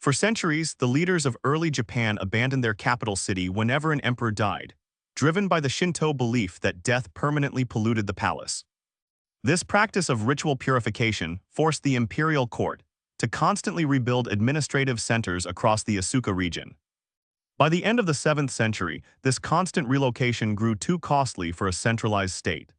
For centuries, the leaders of early Japan abandoned their capital city whenever an emperor died, driven by the Shinto belief that death permanently polluted the palace. This practice of ritual purification forced the imperial court to constantly rebuild administrative centers across the Asuka region. By the end of the 7th century, this constant relocation grew too costly for a centralized state.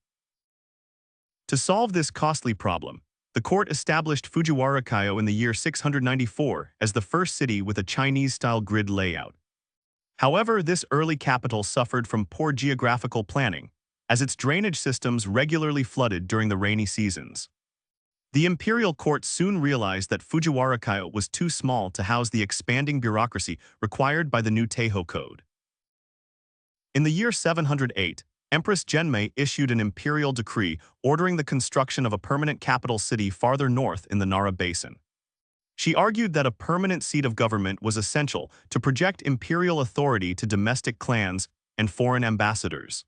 To solve this costly problem, the court established Fujiwara-kyo in the year 694 as the first city with a Chinese-style grid layout. However, this early capital suffered from poor geographical planning, as its drainage systems regularly flooded during the rainy seasons. The imperial court soon realized that Fujiwara-kyo was too small to house the expanding bureaucracy required by the new Heijo Code. In the year 708, Empress Genmei issued an imperial decree ordering the construction of a permanent capital city farther north in the Nara basin. She argued that a permanent seat of government was essential to project imperial authority to domestic clans and foreign ambassadors.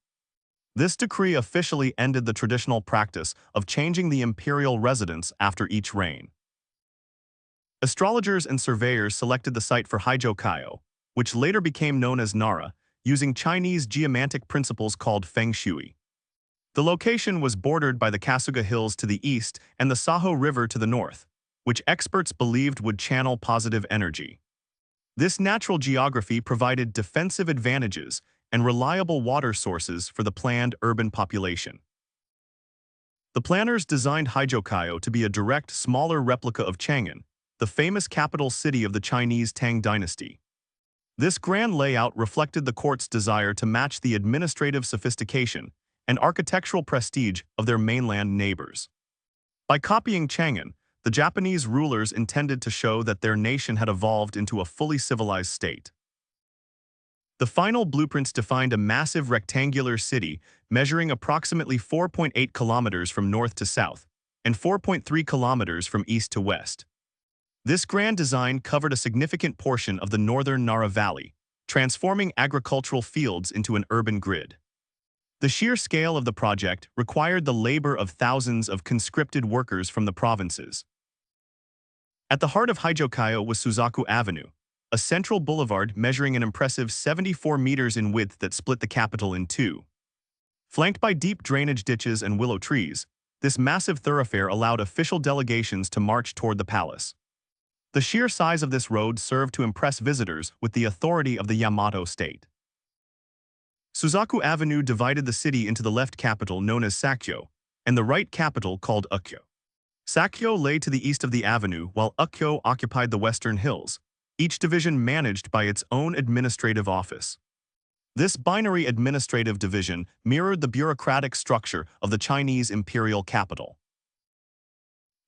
This decree officially ended the traditional practice of changing the imperial residence after each reign. Astrologers and surveyors selected the site for Heijo-kyo, which later became known as Nara, using Chinese geomantic principles called feng shui. The location was bordered by the Kasuga Hills to the east and the Saho River to the north, which experts believed would channel positive energy. This natural geography provided defensive advantages and reliable water sources for the planned urban population. The planners designed Heijo-kyo to be a direct, smaller replica of Chang'an, the famous capital city of the Chinese Tang dynasty. This grand layout reflected the court's desire to match the administrative sophistication and architectural prestige of their mainland neighbors. By copying Chang'an, the Japanese rulers intended to show that their nation had evolved into a fully civilized state. The final blueprints defined a massive rectangular city measuring approximately 4.8 kilometers from north to south and 4.3 kilometers from east to west. This grand design covered a significant portion of the northern Nara Valley, transforming agricultural fields into an urban grid. The sheer scale of the project required the labor of thousands of conscripted workers from the provinces. At the heart of Heijo-kyo was Suzaku Avenue, a central boulevard measuring an impressive 74 meters in width that split the capital in two. Flanked by deep drainage ditches and willow trees, this massive thoroughfare allowed official delegations to march toward the palace. The sheer size of this road served to impress visitors with the authority of the Yamato state. Suzaku Avenue divided the city into the left capital known as Sakyo and the right capital called Ikkyo. Sakyo lay to the east of the avenue while Ikkyo occupied the western hills, each division managed by its own administrative office. This binary administrative division mirrored the bureaucratic structure of the Chinese imperial capital.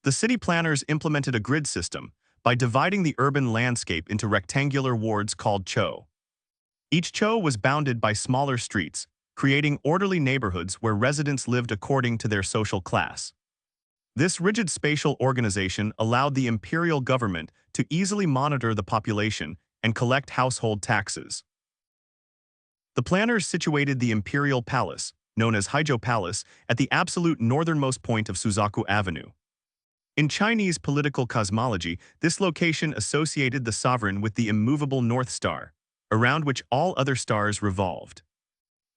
The city planners implemented a grid system by dividing the urban landscape into rectangular wards called cho. Each cho was bounded by smaller streets, creating orderly neighborhoods where residents lived according to their social class. This rigid spatial organization allowed the imperial government to easily monitor the population and collect household taxes. The planners situated the imperial palace, known as Heijo Palace, at the absolute northernmost point of Suzaku Avenue. In Chinese political cosmology, this location associated the sovereign with the immovable North Star, around which all other stars revolved.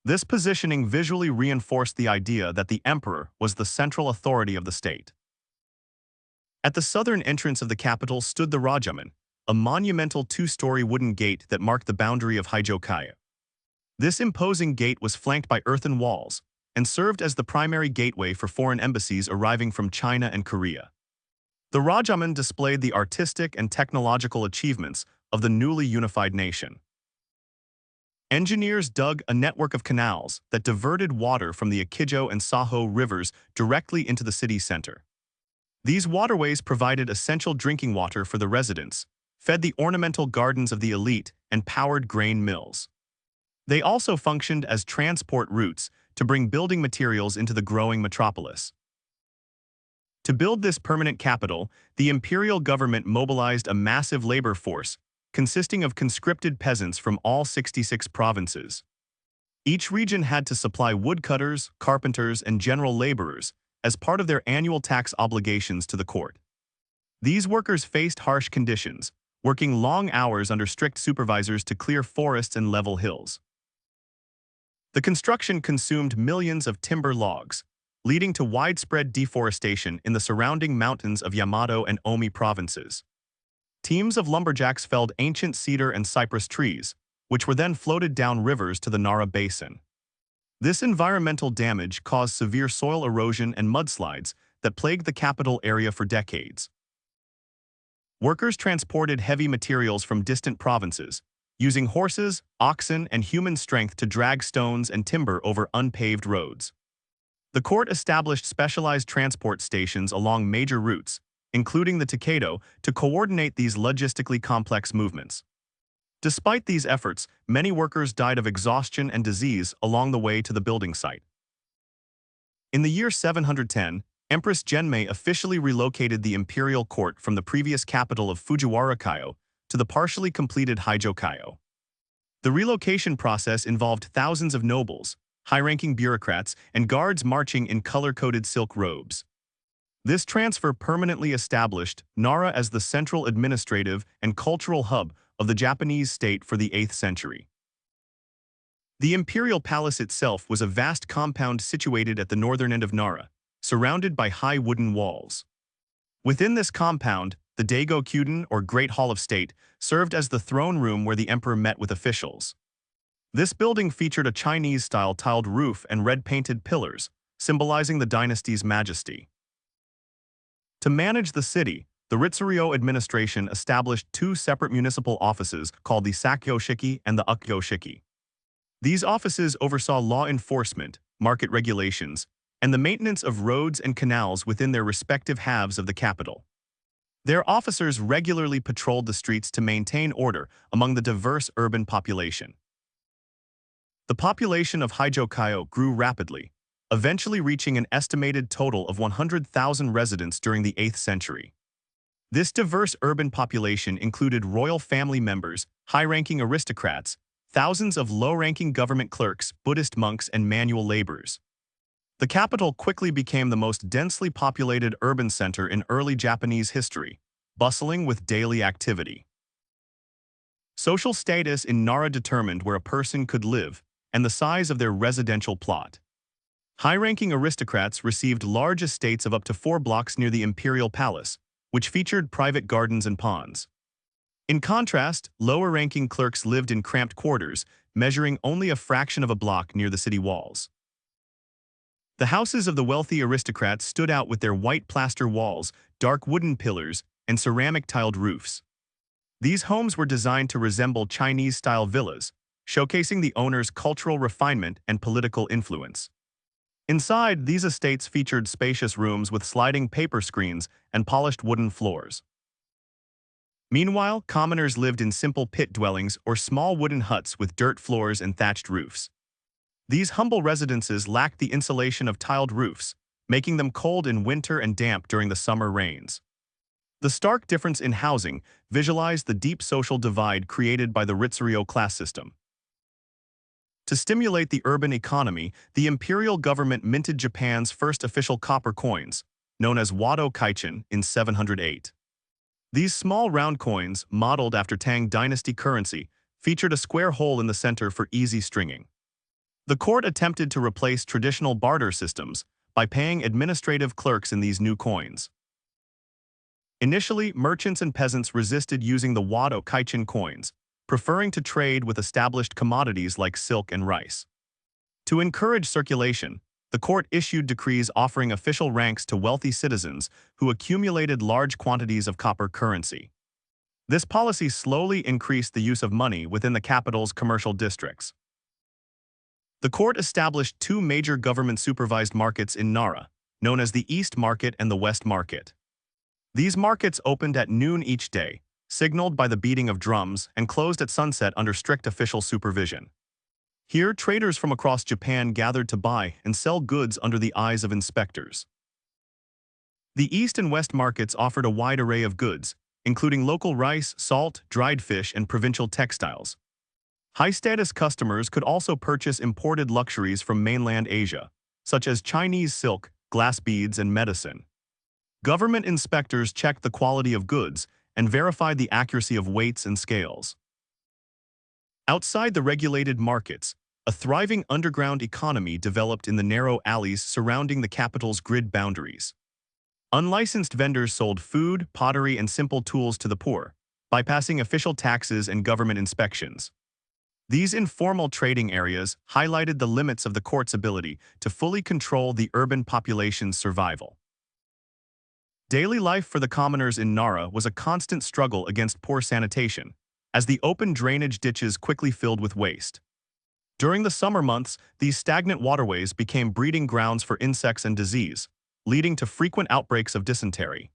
This positioning visually reinforced the idea that the emperor was the central authority of the state. At the southern entrance of the capital stood the Rajaman, a monumental two-story wooden gate that marked the boundary of Heijo-kyo. This imposing gate was flanked by earthen walls and served as the primary gateway for foreign embassies arriving from China and Korea. The Rajaman displayed the artistic and technological achievements of the newly unified nation. Engineers dug a network of canals that diverted water from the Akijo and Saho rivers directly into the city center. These waterways provided essential drinking water for the residents, fed the ornamental gardens of the elite, and powered grain mills. They also functioned as transport routes to bring building materials into the growing metropolis. To build this permanent capital, the imperial government mobilized a massive labor force consisting of conscripted peasants from all 66 provinces. Each region had to supply woodcutters, carpenters, and general laborers as part of their annual tax obligations to the court. These workers faced harsh conditions, working long hours under strict supervisors to clear forests and level hills. The construction consumed millions of timber logs, leading to widespread deforestation in the surrounding mountains of Yamato and Omi provinces. Teams of lumberjacks felled ancient cedar and cypress trees, which were then floated down rivers to the Nara basin. This environmental damage caused severe soil erosion and mudslides that plagued the capital area for decades. Workers transported heavy materials from distant provinces, using horses, oxen, and human strength to drag stones and timber over unpaved roads. The court established specialized transport stations along major routes, including the Takedo, to coordinate these logistically complex movements. Despite these efforts, many workers died of exhaustion and disease along the way to the building site. In the year 710, Empress Genmei officially relocated the imperial court from the previous capital of Fujiwara-kyo to the partially completed Heijo-kyo. The relocation process involved thousands of nobles, high-ranking bureaucrats, and guards marching in color-coded silk robes. This transfer permanently established Nara as the central administrative and cultural hub of the Japanese state for the 8th century. The imperial palace itself was a vast compound situated at the northern end of Nara, surrounded by high wooden walls. Within this compound, the Daigo-kyuden, or Great Hall of State, served as the throne room where the emperor met with officials. This building featured a Chinese-style tiled roof and red-painted pillars, symbolizing the dynasty's majesty. To manage the city, the Ritsuryo administration established two separate municipal offices called the Sakyo-shiki and the Ukyo-shiki. These offices oversaw law enforcement, market regulations, and the maintenance of roads and canals within their respective halves of the capital. Their officers regularly patrolled the streets to maintain order among the diverse urban population. The population of Heijo-kyo grew rapidly, eventually reaching an estimated total of 100,000 residents during the 8th century. This diverse urban population included royal family members, high-ranking aristocrats, thousands of low-ranking government clerks, Buddhist monks, and manual laborers. The capital quickly became the most densely populated urban center in early Japanese history, bustling with daily activity. Social status in Nara determined where a person could live and the size of their residential plot. High-ranking aristocrats received large estates of up to 4 blocks near the imperial palace, which featured private gardens and ponds. In contrast, lower-ranking clerks lived in cramped quarters, measuring only a fraction of a block near the city walls. The houses of the wealthy aristocrats stood out with their white plaster walls, dark wooden pillars, and ceramic-tiled roofs. These homes were designed to resemble Chinese-style villas, showcasing the owner's cultural refinement and political influence. Inside, these estates featured spacious rooms with sliding paper screens and polished wooden floors. Meanwhile, commoners lived in simple pit dwellings or small wooden huts with dirt floors and thatched roofs. These humble residences lacked the insulation of tiled roofs, making them cold in winter and damp during the summer rains. The stark difference in housing visualized the deep social divide created by the Ritsuryo class system. To stimulate the urban economy, the imperial government minted Japan's first official copper coins, known as Wado Kaichin, in 708. These small round coins, modeled after Tang Dynasty currency, featured a square hole in the center for easy stringing. The court attempted to replace traditional barter systems by paying administrative clerks in these new coins. Initially, merchants and peasants resisted using the Wado Kaichin coins, preferring to trade with established commodities like silk and rice. To encourage circulation, the court issued decrees offering official ranks to wealthy citizens who accumulated large quantities of copper currency. This policy slowly increased the use of money within the capital's commercial districts. The court established two major government-supervised markets in Nara, known as the East Market and the West Market. These markets opened at noon each day, signaled by the beating of drums, and closed at sunset under strict official supervision. Here, traders from across Japan gathered to buy and sell goods under the eyes of inspectors. The East and West markets offered a wide array of goods, including local rice, salt, dried fish, and provincial textiles. High-status customers could also purchase imported luxuries from mainland Asia, such as Chinese silk, glass beads, and medicine. Government inspectors checked the quality of goods and verified the accuracy of weights and scales. Outside the regulated markets, a thriving underground economy developed in the narrow alleys surrounding the capital's grid boundaries. Unlicensed vendors sold food, pottery, and simple tools to the poor, bypassing official taxes and government inspections. These informal trading areas highlighted the limits of the court's ability to fully control the urban population's survival. Daily life for the commoners in Nara was a constant struggle against poor sanitation, as the open drainage ditches quickly filled with waste. During the summer months, these stagnant waterways became breeding grounds for insects and disease, leading to frequent outbreaks of dysentery.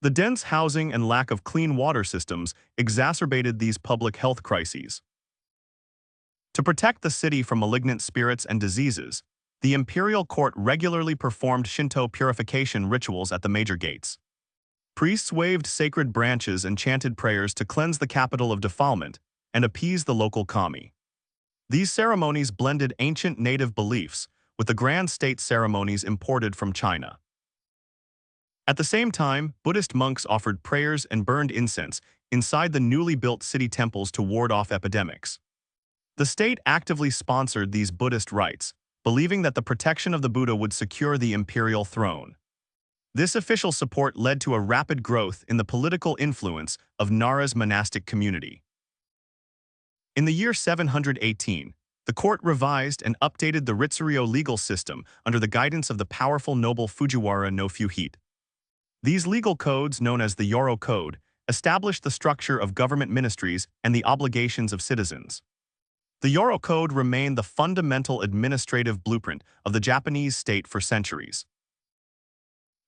The dense housing and lack of clean water systems exacerbated these public health crises. To protect the city from malignant spirits and diseases, the imperial court regularly performed Shinto purification rituals at the major gates. Priests waved sacred branches and chanted prayers to cleanse the capital of defilement and appease the local kami. These ceremonies blended ancient native beliefs with the grand state ceremonies imported from China. At the same time, Buddhist monks offered prayers and burned incense inside the newly built city temples to ward off epidemics. The state actively sponsored these Buddhist rites, believing that the protection of the Buddha would secure the imperial throne. This official support led to a rapid growth in the political influence of Nara's monastic community. In the year 718, the court revised and updated the Ritsuryo legal system under the guidance of the powerful noble Fujiwara no Fuhide. These legal codes, known as the Yoro Code, established the structure of government ministries and the obligations of citizens. The Yoro Code remained the fundamental administrative blueprint of the Japanese state for centuries.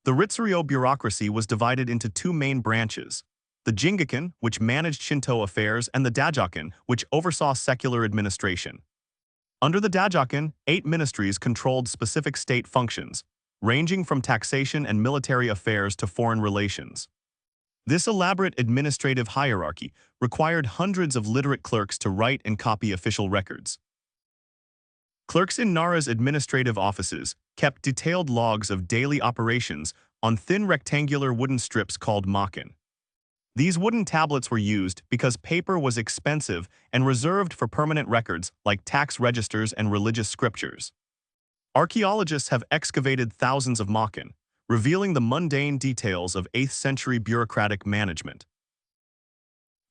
The Ritsuryo bureaucracy was divided into two main branches: the Jingakan, which managed Shinto affairs, and the Dajokan, which oversaw secular administration. Under the Dajokan, 8 ministries controlled specific state functions, ranging from taxation and military affairs to foreign relations. This elaborate administrative hierarchy required hundreds of literate clerks to write and copy official records. Clerks in Nara's administrative offices kept detailed logs of daily operations on thin rectangular wooden strips called makin. These wooden tablets were used because paper was expensive and reserved for permanent records like tax registers and religious scriptures. Archaeologists have excavated thousands of makin, revealing the mundane details of 8th century bureaucratic management.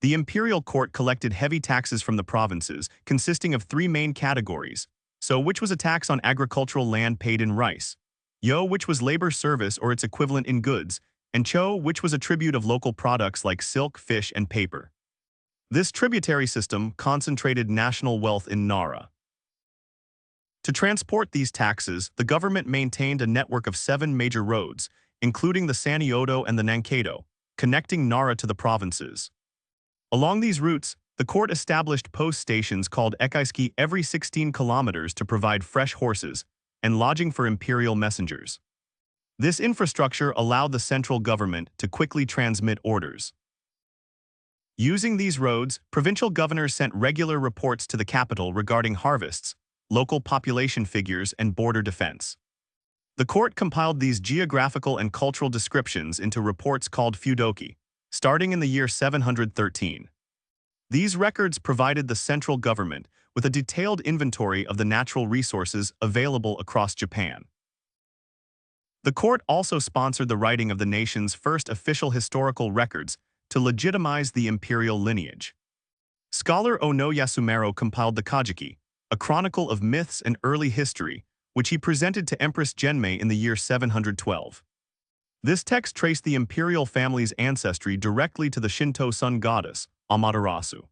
The imperial court collected heavy taxes from the provinces, consisting of 3 main categories: so, which was a tax on agricultural land paid in rice; yo, which was labor service or its equivalent in goods; and cho, which was a tribute of local products like silk, fish, and paper. This tributary system concentrated national wealth in Nara. To transport these taxes, the government maintained a network of 7 major roads, including the Sanyodo and the Nankeido, connecting Nara to the provinces. Along these routes, the court established post stations called ekaiski every 16 kilometers to provide fresh horses and lodging for imperial messengers. This infrastructure allowed the central government to quickly transmit orders. Using these roads, provincial governors sent regular reports to the capital regarding harvests, local population figures, and border defense. The court compiled these geographical and cultural descriptions into reports called fudoki, starting in the year 713. These records provided the central government with a detailed inventory of the natural resources available across Japan. The court also sponsored the writing of the nation's first official historical records to legitimize the imperial lineage. Scholar Ono Yasumaro compiled the Kajiki, a chronicle of myths and early history, which he presented to Empress Genmei in the year 712. This text traced the imperial family's ancestry directly to the Shinto sun goddess, Amaterasu.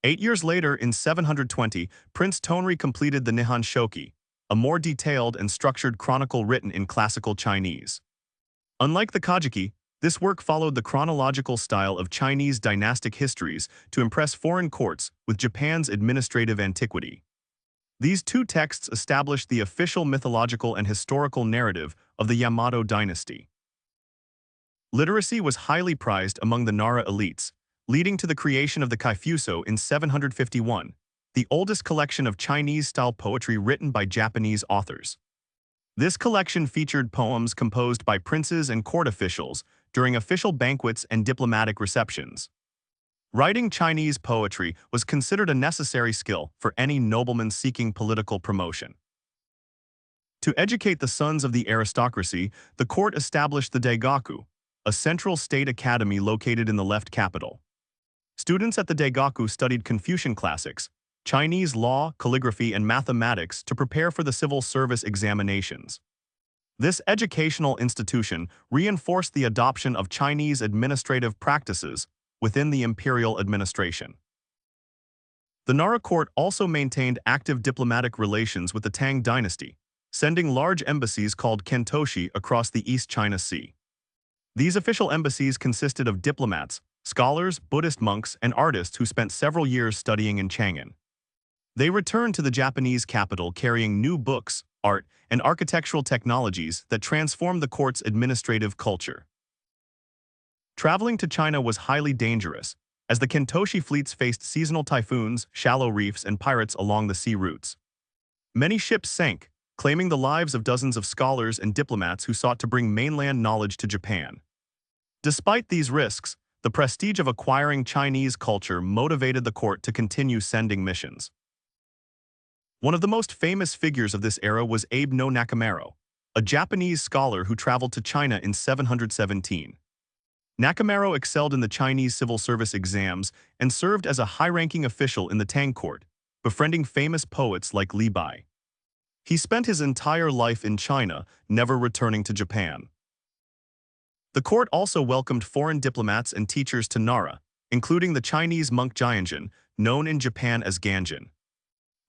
8 years later, in 720, Prince Tonri completed the Nihon Shoki, a more detailed and structured chronicle written in classical Chinese. Unlike the Kajiki, this work followed the chronological style of Chinese dynastic histories to impress foreign courts with Japan's administrative antiquity. These 2 texts established the official mythological and historical narrative of the Yamato dynasty. Literacy was highly prized among the Nara elites, leading to the creation of the Kaifuso in 751, the oldest collection of Chinese-style poetry written by Japanese authors. This collection featured poems composed by princes and court officials during official banquets and diplomatic receptions. Writing Chinese poetry was considered a necessary skill for any nobleman seeking political promotion. To educate the sons of the aristocracy, the court established the Daigaku, a central state academy located in the left capital. Students at the Daigaku studied Confucian classics, Chinese law, calligraphy, and mathematics to prepare for the civil service examinations. This educational institution reinforced the adoption of Chinese administrative practices within the imperial administration. The Nara court also maintained active diplomatic relations with the Tang dynasty, sending large embassies called kentoshi across the East China Sea. These official embassies consisted of diplomats, scholars, Buddhist monks, and artists who spent several years studying in Chang'an. They returned to the Japanese capital carrying new books, art, and architectural technologies that transformed the court's administrative culture. Traveling to China was highly dangerous, as the Kentoshi fleets faced seasonal typhoons, shallow reefs, and pirates along the sea routes. Many ships sank, claiming the lives of dozens of scholars and diplomats who sought to bring mainland knowledge to Japan. Despite these risks, the prestige of acquiring Chinese culture motivated the court to continue sending missions. One of the most famous figures of this era was Abe no Nakamaro, a Japanese scholar who traveled to China in 717. Nakamaro excelled in the Chinese civil service exams and served as a high-ranking official in the Tang court, befriending famous poets like Li Bai. He spent his entire life in China, never returning to Japan. The court also welcomed foreign diplomats and teachers to Nara, including the Chinese monk Jianjin, known in Japan as Ganjin.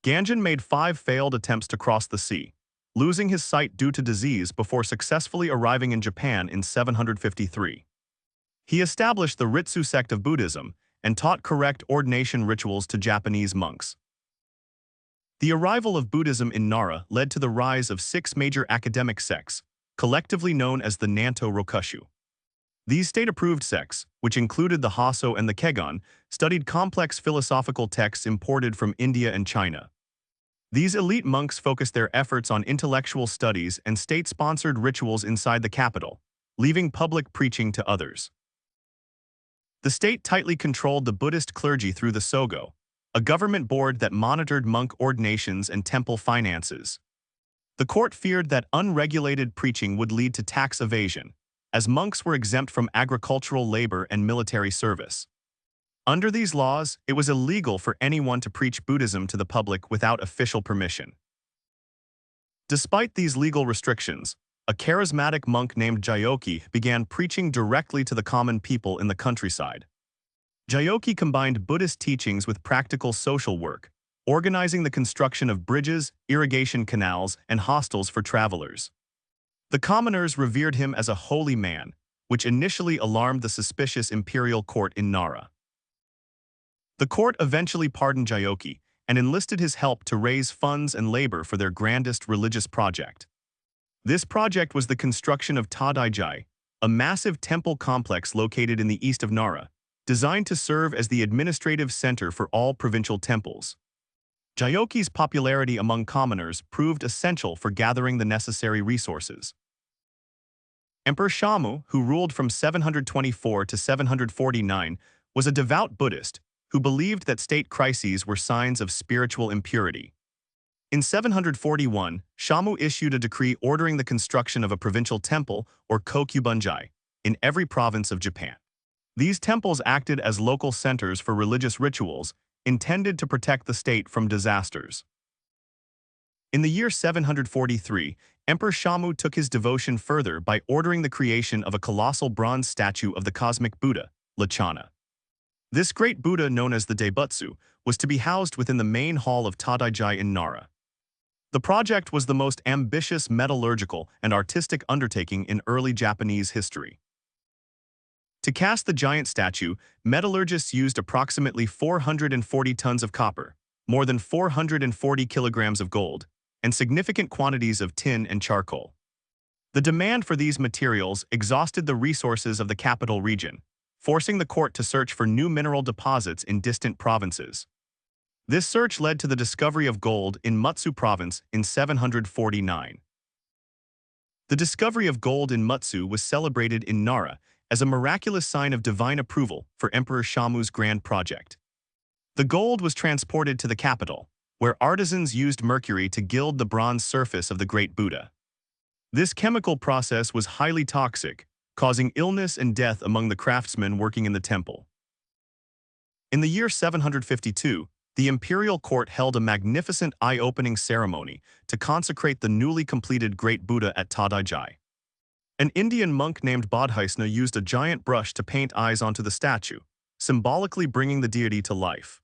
Ganjin made 5 failed attempts to cross the sea, losing his sight due to disease before successfully arriving in Japan in 753. He established the Ritsu sect of Buddhism and taught correct ordination rituals to Japanese monks. The arrival of Buddhism in Nara led to the rise of 6 major academic sects, collectively known as the Nanto Rokushu. These state-approved sects, which included the Hasso and the Kegon, studied complex philosophical texts imported from India and China. These elite monks focused their efforts on intellectual studies and state-sponsored rituals inside the capital, leaving public preaching to others. The state tightly controlled the Buddhist clergy through the Sogo, a government board that monitored monk ordinations and temple finances. The court feared that unregulated preaching would lead to tax evasion, as monks were exempt from agricultural labor and military service. Under these laws, it was illegal for anyone to preach Buddhism to the public without official permission. Despite these legal restrictions, a charismatic monk named Heijo-kyo began preaching directly to the common people in the countryside. Heijo-kyo combined Buddhist teachings with practical social work, organizing the construction of bridges, irrigation canals, and hostels for travelers. The commoners revered him as a holy man, which initially alarmed the suspicious imperial court in Nara. The court eventually pardoned Heijo-kyo and enlisted his help to raise funds and labor for their grandest religious project. This project was the construction of Todaiji, a massive temple complex located in the east of Nara, designed to serve as the administrative center for all provincial temples. Heijo-kyo's popularity among commoners proved essential for gathering the necessary resources. Emperor Shamu, who ruled from 724 to 749, was a devout Buddhist who believed that state crises were signs of spiritual impurity. In 741, Shamu issued a decree ordering the construction of a provincial temple, or kokyubunji, in every province of Japan. These temples acted as local centers for religious rituals, intended to protect the state from disasters. In the year 743, Emperor Shamu took his devotion further by ordering the creation of a colossal bronze statue of the cosmic Buddha, Lachana. This great Buddha, known as the Daibutsu, was to be housed within the main hall of Todaiji in Nara. The project was the most ambitious metallurgical and artistic undertaking in early Japanese history. To cast the giant statue, metallurgists used approximately 440 tons of copper, more than 440 kilograms of gold, and significant quantities of tin and charcoal. The demand for these materials exhausted the resources of the capital region, forcing the court to search for new mineral deposits in distant provinces. This search led to the discovery of gold in Mutsu province in 749. The discovery of gold in Mutsu was celebrated in Nara as a miraculous sign of divine approval for Emperor Shamu's grand project. The gold was transported to the capital, where artisans used mercury to gild the bronze surface of the Great Buddha. This chemical process was highly toxic, causing illness and death among the craftsmen working in the temple. In the year 752, the imperial court held a magnificent eye-opening ceremony to consecrate the newly completed Great Buddha at Todaiji. An Indian monk named Bodhisna used a giant brush to paint eyes onto the statue, symbolically bringing the deity to life.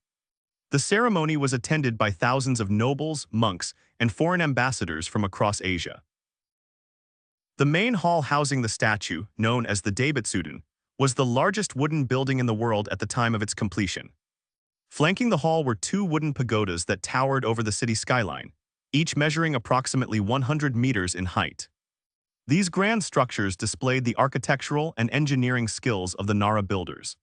The ceremony was attended by thousands of nobles, monks, and foreign ambassadors from across Asia. The main hall housing the statue, known as the Daibutsudan, was the largest wooden building in the world at the time of its completion. Flanking the hall were two wooden pagodas that towered over the city skyline, each measuring approximately 100 meters in height. These grand structures displayed the architectural and engineering skills of the Nara builders.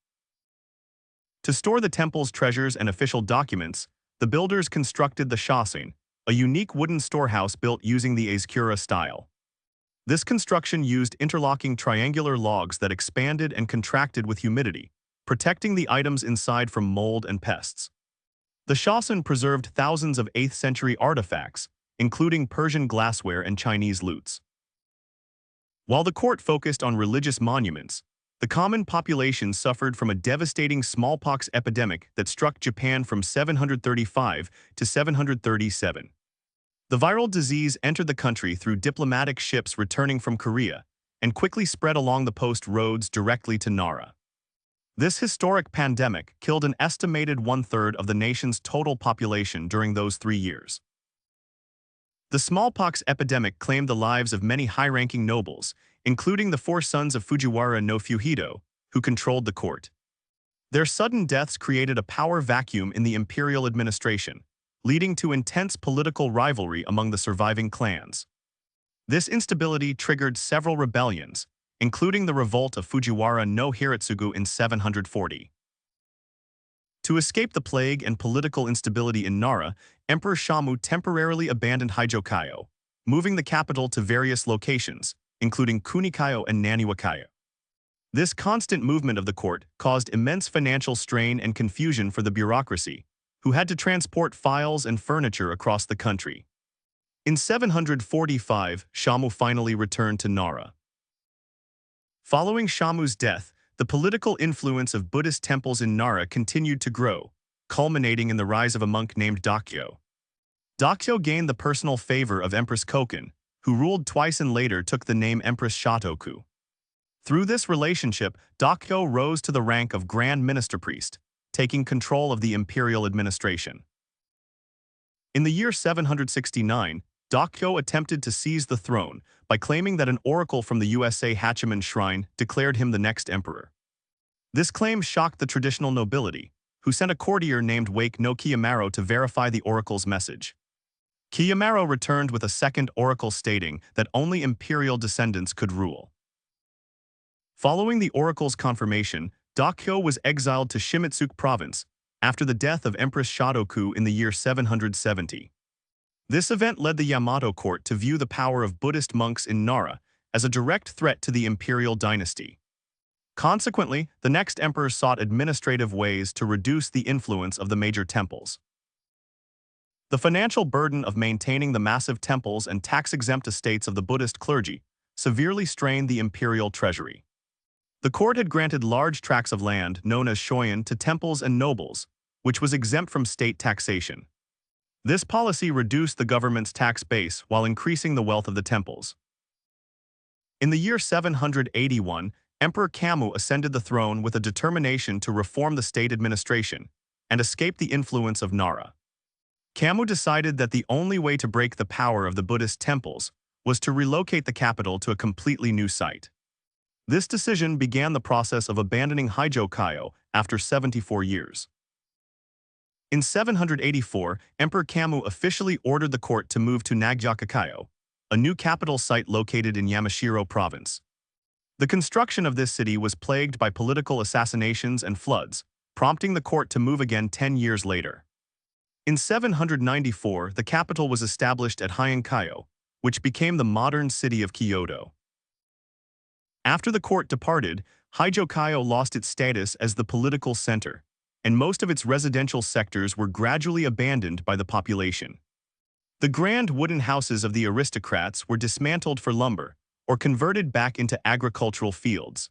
To store the temple's treasures and official documents, the builders constructed the shasen, a unique wooden storehouse built using the Heijo-kyo style. This construction used interlocking triangular logs that expanded and contracted with humidity, protecting the items inside from mold and pests. The shasen preserved thousands of 8th century artifacts, including Persian glassware and Chinese lutes. While the court focused on religious monuments, the common population suffered from a devastating smallpox epidemic that struck Japan from 735 to 737. The viral disease entered the country through diplomatic ships returning from Korea and quickly spread along the post roads directly to Nara. This historic pandemic killed an estimated one-third of the nation's total population during those 3 years. The smallpox epidemic claimed the lives of many high-ranking nobles, including the 4 sons of Fujiwara no Fuhito, who controlled the court. Their sudden deaths created a power vacuum in the imperial administration, leading to intense political rivalry among the surviving clans. This instability triggered several rebellions, including the revolt of Fujiwara no Hiratsugu in 740. To escape the plague and political instability in Nara, Emperor Shamu temporarily abandoned Heijo-kyo, moving the capital to various locations, including Kunikyo and Naniwa-kyo. This constant movement of the court caused immense financial strain and confusion for the bureaucracy, who had to transport files and furniture across the country. In 745, Shamu finally returned to Nara. Following Shamu's death, the political influence of Buddhist temples in Nara continued to grow, culminating in the rise of a monk named Dakyo. Dakyo gained the personal favor of Empress Koken, who ruled twice and later took the name Empress Shotoku. Through this relationship, Dakyo rose to the rank of Grand Minister Priest, taking control of the imperial administration. In the year 769, Dakyo attempted to seize the throne by claiming that an oracle from the USA Hachiman Shrine declared him the next emperor. This claim shocked the traditional nobility, who sent a courtier named Wake no Kiyomaro to verify the oracle's message. Kiyomaro returned with a second oracle stating that only imperial descendants could rule. Following the oracle's confirmation, Dakyo was exiled to Shimizuke province after the death of Empress Shotoku in the year 770. This event led the Yamato court to view the power of Buddhist monks in Nara as a direct threat to the imperial dynasty. Consequently, the next emperor sought administrative ways to reduce the influence of the major temples. The financial burden of maintaining the massive temples and tax-exempt estates of the Buddhist clergy severely strained the imperial treasury. The court had granted large tracts of land, known as shoyin, to temples and nobles, which was exempt from state taxation. This policy reduced the government's tax base while increasing the wealth of the temples. In the year 781, Emperor Kammu ascended the throne with a determination to reform the state administration and escape the influence of Nara. Kammu decided that the only way to break the power of the Buddhist temples was to relocate the capital to a completely new site. This decision began the process of abandoning Heijo-kyo after 74 years. In 784, Emperor Kammu officially ordered the court to move to Nagyaka-kyo, a new capital site located in Yamashiro province. The construction of this city was plagued by political assassinations and floods, prompting the court to move again 10 years later. In 794, the capital was established at Heian-kyo, which became the modern city of Kyoto. After the court departed, Heijo-kyo lost its status as the political center, and most of its residential sectors were gradually abandoned by the population. The grand wooden houses of the aristocrats were dismantled for lumber, or converted back into agricultural fields.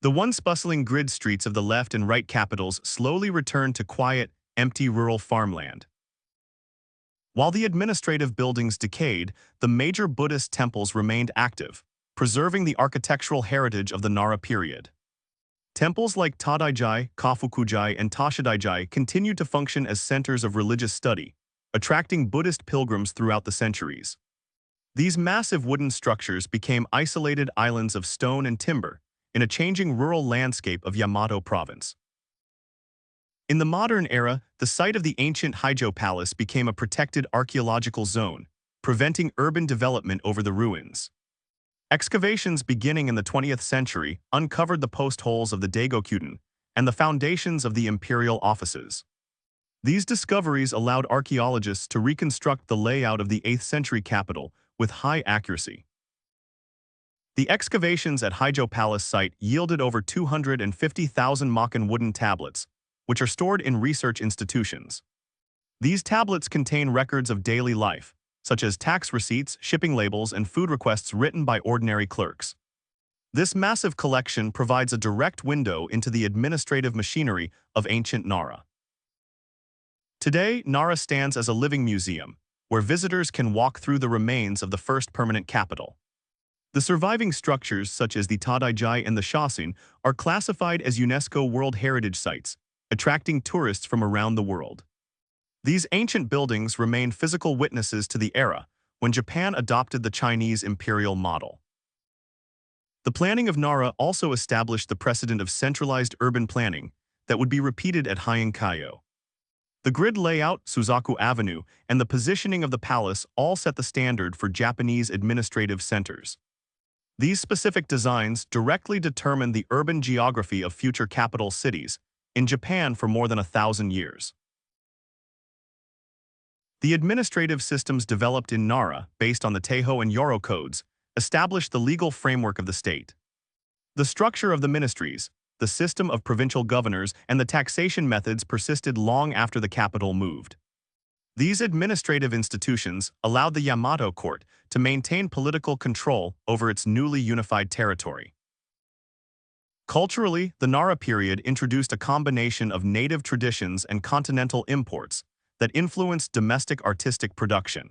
The once bustling grid streets of the left and right capitals slowly returned to quiet, empty rural farmland. While the administrative buildings decayed, the major Buddhist temples remained active, preserving the architectural heritage of the Nara period. Temples like Todaiji, Kofukujai, and Toshidaiji continued to function as centers of religious study, attracting Buddhist pilgrims throughout the centuries. These massive wooden structures became isolated islands of stone and timber in a changing rural landscape of Yamato province. In the modern era, the site of the ancient Heijo Palace became a protected archaeological zone, preventing urban development over the ruins. Excavations beginning in the 20th century uncovered the post holes of the Daigokuten and the foundations of the imperial offices. These discoveries allowed archaeologists to reconstruct the layout of the 8th century capital with high accuracy. The excavations at Heijo Palace site yielded over 250,000 Makan wooden tablets, which are stored in research institutions. These tablets contain records of daily life, such as tax receipts, shipping labels, and food requests written by ordinary clerks. This massive collection provides a direct window into the administrative machinery of ancient Nara. Today, Nara stands as a living museum, where visitors can walk through the remains of the first permanent capital. The surviving structures, such as the Todaiji and the Shasin, are classified as UNESCO World Heritage Sites, attracting tourists from around the world. These ancient buildings remain physical witnesses to the era when Japan adopted the Chinese imperial model. The planning of Nara also established the precedent of centralized urban planning that would be repeated at Heijo-kyo. The grid layout, Suzaku Avenue, and the positioning of the palace all set the standard for Japanese administrative centers. These specific designs directly determined the urban geography of future capital cities in Japan for more than 1,000 years. The administrative systems developed in Nara, based on the Teiho and Yoro codes, established the legal framework of the state. The structure of the ministries, the system of provincial governors, and the taxation methods persisted long after the capital moved. These administrative institutions allowed the Yamato court to maintain political control over its newly unified territory. Culturally, the Nara period introduced a combination of native traditions and continental imports that influenced domestic artistic production.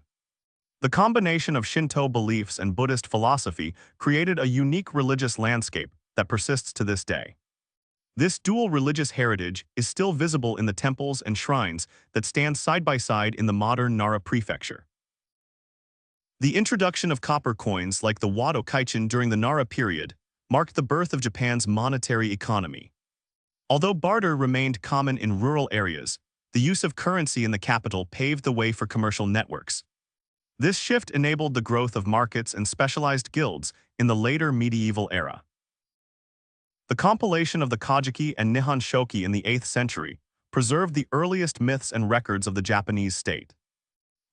The combination of Shinto beliefs and Buddhist philosophy created a unique religious landscape that persists to this day. This dual religious heritage is still visible in the temples and shrines that stand side by side in the modern Nara prefecture. The introduction of copper coins like the Wado Kaichin during the Nara period marked the birth of Japan's monetary economy. Although barter remained common in rural areas, the use of currency in the capital paved the way for commercial networks. This shift enabled the growth of markets and specialized guilds in the later medieval era. The compilation of the Kojiki and Nihon Shoki in the 8th century preserved the earliest myths and records of the Japanese state.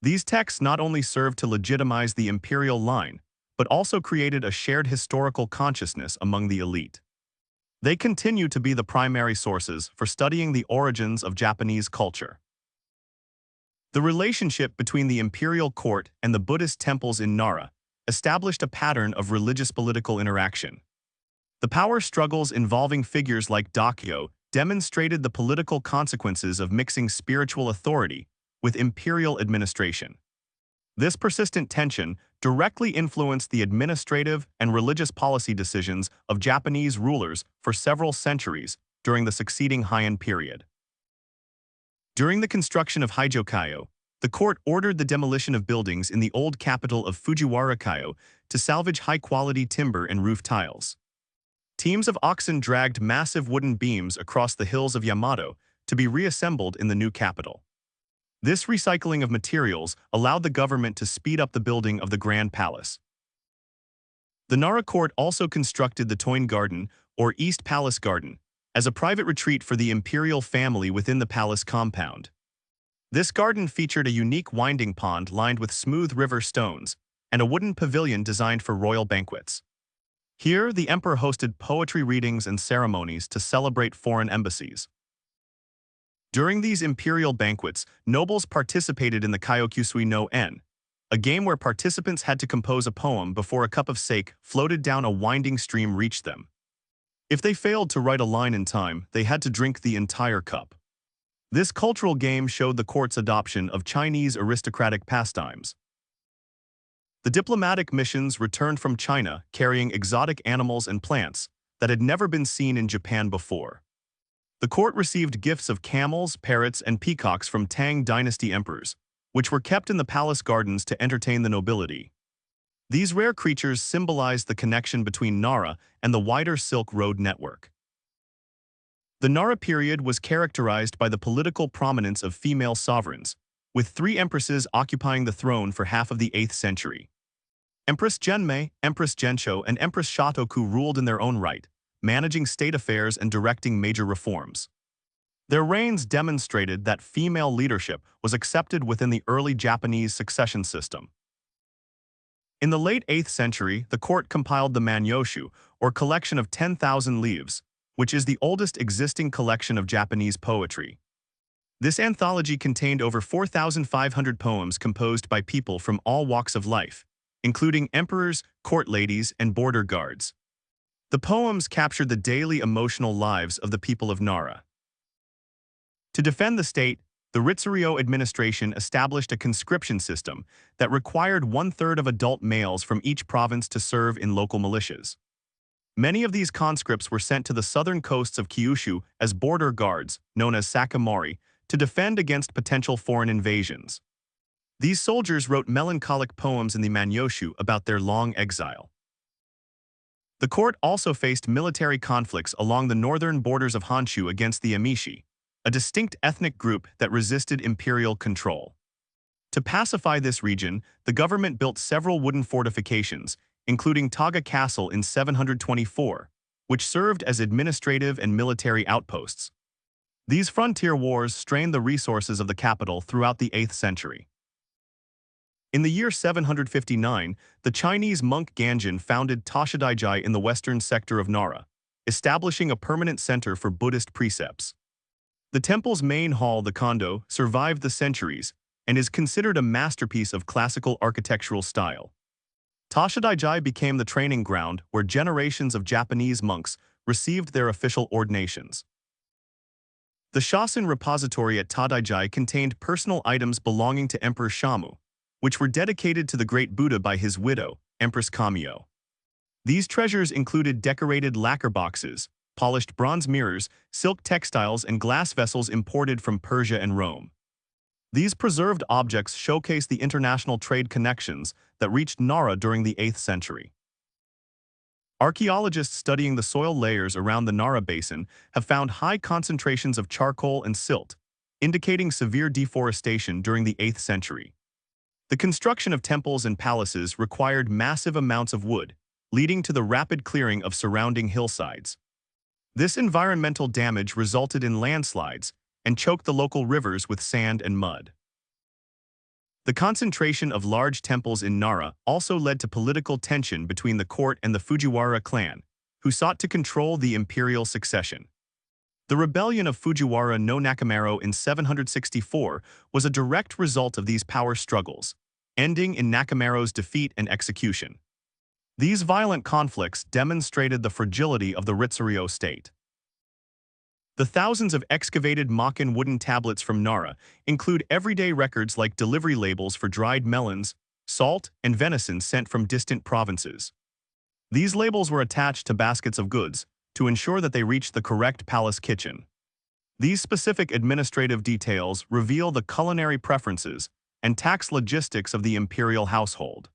These texts not only served to legitimize the imperial line, but also created a shared historical consciousness among the elite. They continue to be the primary sources for studying the origins of Japanese culture. The relationship between the imperial court and the Buddhist temples in Nara established a pattern of religious political interaction. The power struggles involving figures like Daikyo demonstrated the political consequences of mixing spiritual authority with imperial administration. This persistent tension directly influenced the administrative and religious policy decisions of Japanese rulers for several centuries during the succeeding Heian period. During the construction of Heijo-kyo, the court ordered the demolition of buildings in the old capital of Fujiwara-kyo to salvage high-quality timber and roof tiles. Teams of oxen dragged massive wooden beams across the hills of Yamato to be reassembled in the new capital. This recycling of materials allowed the government to speed up the building of the Grand Palace. The Nara court also constructed the Toin Garden, or East Palace Garden, as a private retreat for the imperial family within the palace compound. This garden featured a unique winding pond lined with smooth river stones and a wooden pavilion designed for royal banquets. Here, the emperor hosted poetry readings and ceremonies to celebrate foreign embassies. During these imperial banquets, nobles participated in the Kyokusui no En, a game where participants had to compose a poem before a cup of sake floated down a winding stream reached them. If they failed to write a line in time, they had to drink the entire cup. This cultural game showed the court's adoption of Chinese aristocratic pastimes. The diplomatic missions returned from China carrying exotic animals and plants that had never been seen in Japan before. The court received gifts of camels, parrots, and peacocks from Tang dynasty emperors, which were kept in the palace gardens to entertain the nobility. These rare creatures symbolized the connection between Nara and the wider Silk Road network. The Nara period was characterized by the political prominence of female sovereigns, with 3 empresses occupying the throne for half of the 8th century. Empress Genmei, Empress Gensho, and Empress Shotoku ruled in their own right, managing state affairs and directing major reforms. Their reigns demonstrated that female leadership was accepted within the early Japanese succession system. In the late 8th century, the court compiled the Manyoshu, or collection of 10,000 leaves, which is the oldest existing collection of Japanese poetry. This anthology contained over 4,500 poems composed by people from all walks of life, including emperors, court ladies, and border guards. The poems captured the daily emotional lives of the people of Nara. To defend the state, the Ritsuryo administration established a conscription system that required 1/3 of adult males from each province to serve in local militias. Many of these conscripts were sent to the southern coasts of Kyushu as border guards, known as sakamori, to defend against potential foreign invasions. These soldiers wrote melancholic poems in the Manyoshu about their long exile. The court also faced military conflicts along the northern borders of Honshu against the Emishi, a distinct ethnic group that resisted imperial control. To pacify this region, the government built several wooden fortifications, including Taga Castle in 724, which served as administrative and military outposts. These frontier wars strained the resources of the capital throughout the 8th century. In the year 759, the Chinese monk Ganjin founded Todaiji in the western sector of Nara, establishing a permanent center for Buddhist precepts. The temple's main hall, the Kondo, survived the centuries and is considered a masterpiece of classical architectural style. Todaiji became the training ground where generations of Japanese monks received their official ordinations. The Shasen repository at Todaiji contained personal items belonging to Emperor Shamu, which were dedicated to the great Buddha by his widow, Empress Kamio. These treasures included decorated lacquer boxes, polished bronze mirrors, silk textiles, and glass vessels imported from Persia and Rome. These preserved objects showcase the international trade connections that reached Nara during the 8th century. Archaeologists studying the soil layers around the Nara basin have found high concentrations of charcoal and silt, indicating severe deforestation during the 8th century. The construction of temples and palaces required massive amounts of wood, leading to the rapid clearing of surrounding hillsides. This environmental damage resulted in landslides and choked the local rivers with sand and mud. The concentration of large temples in Nara also led to political tension between the court and the Fujiwara clan, who sought to control the imperial succession. The rebellion of Fujiwara no Nakamaro in 764 was a direct result of these power struggles, ending in Nakamaro's defeat and execution. These violent conflicts demonstrated the fragility of the Ritsuryo state. The thousands of excavated Makan wooden tablets from Nara include everyday records like delivery labels for dried melons, salt, and venison sent from distant provinces. These labels were attached to baskets of goods to ensure that they reached the correct palace kitchen. These specific administrative details reveal the culinary preferences and tax logistics of the imperial household.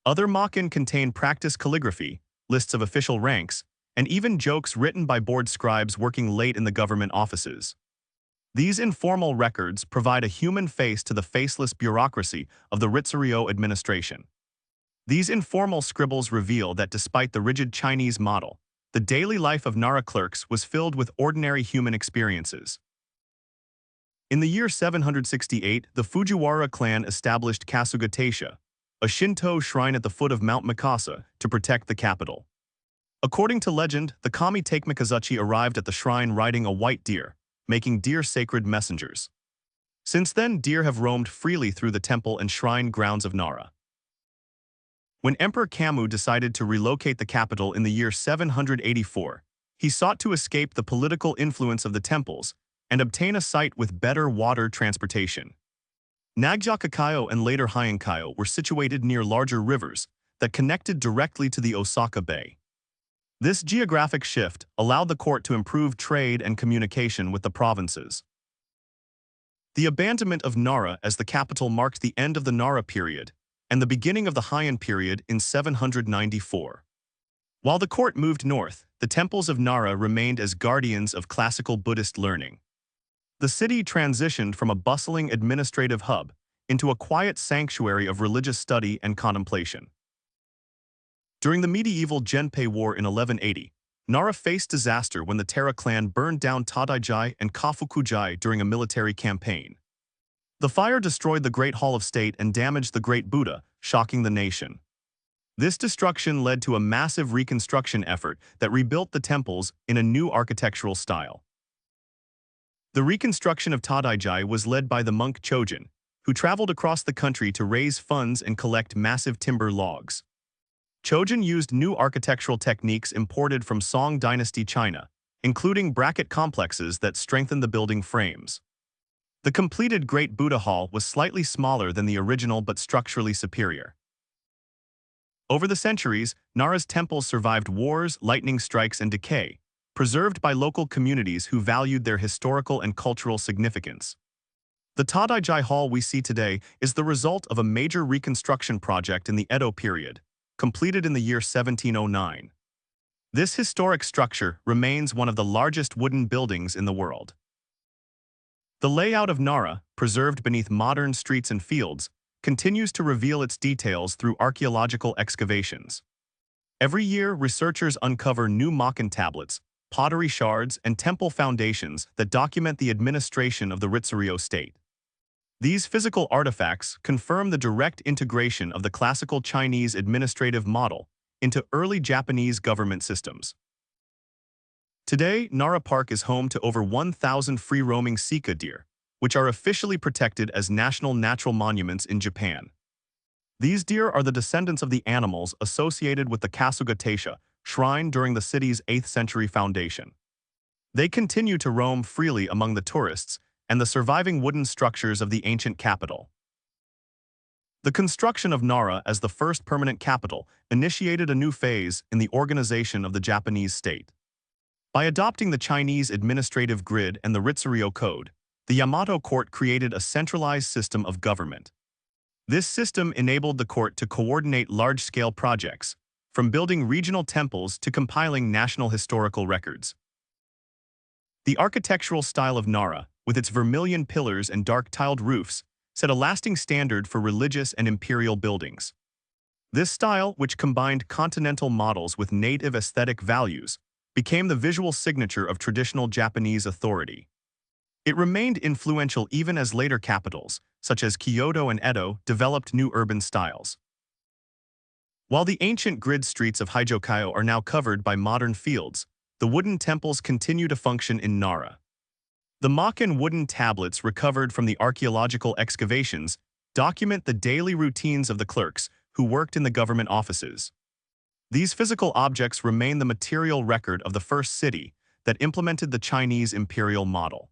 Other Makan contain practice calligraphy, lists of official ranks, and even jokes written by bored scribes working late in the government offices. These informal records provide a human face to the faceless bureaucracy of the Ritsuryo administration. These informal scribbles reveal that despite the rigid Chinese model, the daily life of Nara clerks was filled with ordinary human experiences. In the year 768, the Fujiwara clan established Kasuga Taisha, a Shinto shrine at the foot of Mount Mikasa, to protect the capital. According to legend, the kami take Mikazuchi arrived at the shrine riding a white deer, making deer sacred messengers. Since then, deer have roamed freely through the temple and shrine grounds of Nara. When Emperor Kammu decided to relocate the capital in the year 784, he sought to escape the political influence of the temples and obtain a site with better water transportation. Nagyakakayo and later Heian-kyo were situated near larger rivers that connected directly to the Osaka Bay. This geographic shift allowed the court to improve trade and communication with the provinces. The abandonment of Nara as the capital marked the end of the Nara period and the beginning of the Heian period in 794. While the court moved north, the temples of Nara remained as guardians of classical Buddhist learning. The city transitioned from a bustling administrative hub into a quiet sanctuary of religious study and contemplation. During the medieval Genpei War in 1180, Nara faced disaster when the Tara clan burned down Todaiji and Kafukujai during a military campaign. The fire destroyed the Great Hall of State and damaged the Great Buddha, shocking the nation. This destruction led to a massive reconstruction effort that rebuilt the temples in a new architectural style. The reconstruction of Todaiji was led by the monk Chojin, who traveled across the country to raise funds and collect massive timber logs. Chojin used new architectural techniques imported from Song Dynasty China, including bracket complexes that strengthened the building frames. The completed Great Buddha Hall was slightly smaller than the original but structurally superior. Over the centuries, Nara's temples survived wars, lightning strikes, and decay, preserved by local communities who valued their historical and cultural significance. The Todaiji Hall we see today is the result of a major reconstruction project in the Edo period, completed in the year 1709. This historic structure remains one of the largest wooden buildings in the world. The layout of Nara, preserved beneath modern streets and fields, continues to reveal its details through archaeological excavations. Every year, researchers uncover new Makan tablets, pottery shards, and temple foundations that document the administration of the Ritsuryo state. These physical artifacts confirm the direct integration of the classical Chinese administrative model into early Japanese government systems. Today, Nara Park is home to over 1,000 free-roaming sika deer, which are officially protected as national natural monuments in Japan. These deer are the descendants of the animals associated with the Kasuga Taisha shrine during the city's 8th century foundation. They continue to roam freely among the tourists and the surviving wooden structures of the ancient capital. The construction of Nara as the first permanent capital initiated a new phase in the organization of the Japanese state. By adopting the Chinese administrative grid and the Ritsuryo Code, the Yamato court created a centralized system of government. This system enabled the court to coordinate large-scale projects, from building regional temples to compiling national historical records. The architectural style of Nara, with its vermilion pillars and dark-tiled roofs, set a lasting standard for religious and imperial buildings. This style, which combined continental models with native aesthetic values, became the visual signature of traditional Japanese authority. It remained influential even as later capitals, such as Kyoto and Edo, developed new urban styles. While the ancient grid streets of Heijo-kyo are now covered by modern fields, the wooden temples continue to function in Nara. The Makan wooden tablets recovered from the archaeological excavations document the daily routines of the clerks who worked in the government offices. These physical objects remain the material record of the first city that implemented the Chinese imperial model.